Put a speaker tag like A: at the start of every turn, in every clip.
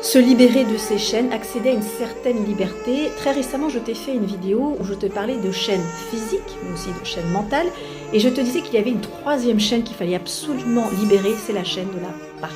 A: Se libérer de ces chaînes, accéder à une certaine liberté. Très récemment, je t'ai fait une vidéo où je te parlais de chaînes physiques, mais aussi de chaînes mentales. Et je te disais qu'il y avait une troisième chaîne qu'il fallait absolument libérer, c'est la chaîne de la parole.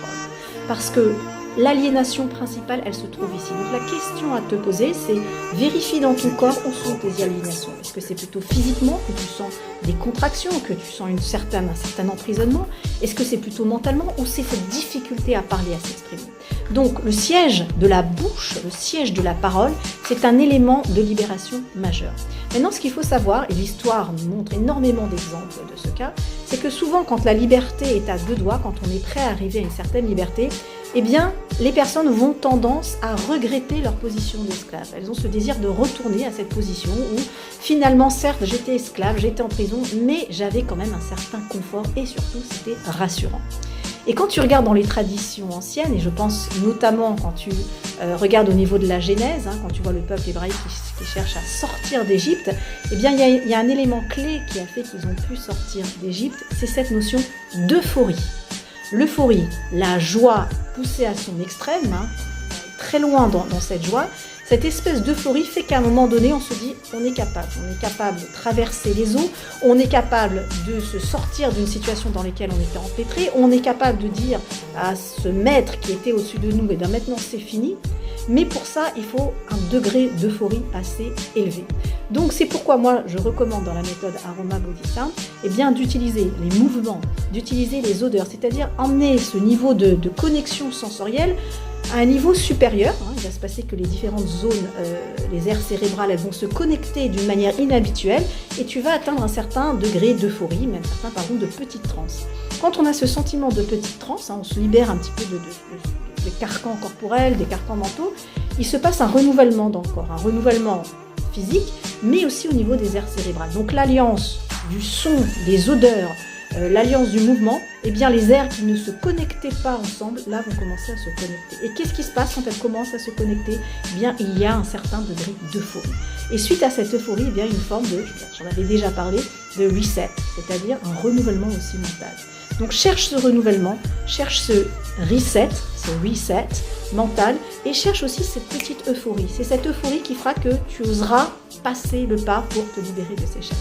A: Parce que l'aliénation principale, elle se trouve ici. Donc la question à te poser, c'est vérifie dans ton corps où sont tes aliénations. Est-ce que c'est plutôt physiquement que tu sens des contractions, que tu sens un certain emprisonnement? Est-ce que c'est plutôt mentalement ou c'est cette difficulté à parler, à s'exprimer? Donc le siège de la bouche, le siège de la parole, c'est un élément de libération majeur. Maintenant, ce qu'il faut savoir, et l'histoire nous montre énormément d'exemples de ce cas, c'est que souvent quand la liberté est à deux doigts, quand on est prêt à arriver à une certaine liberté, eh bien, les personnes vont tendance à regretter leur position d'esclave. Elles ont ce désir de retourner à cette position où, finalement, certes, j'étais esclave, j'étais en prison, mais j'avais quand même un certain confort et surtout, c'était rassurant. Et quand tu regardes dans les traditions anciennes, et je pense notamment quand tu regardes au niveau de la Genèse, quand tu vois le peuple hébraïque qui cherche à sortir d'Égypte, eh bien, il y a un élément clé qui a fait qu'ils ont pu sortir d'Égypte, c'est cette notion d'euphorie. L'euphorie, la joie poussée à son extrême, très loin dans cette joie, cette espèce d'euphorie fait qu'à un moment donné, on se dit on est capable de traverser les eaux, on est capable de se sortir d'une situation dans laquelle on était empêtré, on est capable de dire à ce maître qui était au-dessus de nous, et bien maintenant c'est fini, mais pour ça il faut un degré d'euphorie assez élevé. Donc c'est pourquoi moi je recommande dans la méthode Aroma Body Sound d'utiliser les mouvements, d'utiliser les odeurs, c'est-à-dire emmener ce niveau de connexion sensorielle à un niveau supérieur. Il va se passer que les différentes zones, les aires cérébrales, elles vont se connecter d'une manière inhabituelle et tu vas atteindre un certain degré d'euphorie, même certains parlent de petite transe. Quand on a ce sentiment de petite transe, on se libère un petit peu des carcans corporels, des carcans mentaux, il se passe un renouvellement dans le corps, un renouvellement physique, mais aussi au niveau des aires cérébrales. Donc l'alliance du son, des odeurs, l'alliance du mouvement, eh bien les aires qui ne se connectaient pas ensemble, là vont commencer à se connecter. Et qu'est-ce qui se passe quand elles commencent à se connecter? Eh bien il y a un certain degré d'euphorie. Et suite à cette euphorie, eh bien une forme de, j'en avais déjà parlé, de reset, c'est-à-dire un renouvellement aussi mental. Donc cherche ce renouvellement, cherche ce reset mental et cherche aussi cette petite euphorie. C'est cette euphorie qui fera que tu oseras passer le pas pour te libérer de ces chaînes.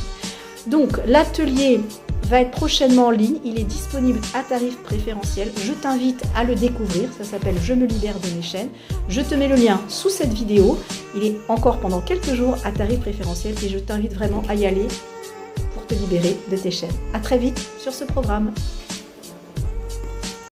A: Donc l'atelier va être prochainement en ligne, il est disponible à tarif préférentiel, je t'invite à le découvrir, ça s'appelle Je me libère de mes chaînes, je te mets le lien sous cette vidéo, il est encore pendant quelques jours à tarif préférentiel et je t'invite vraiment à y aller pour te libérer de tes chaînes. À très vite sur ce programme.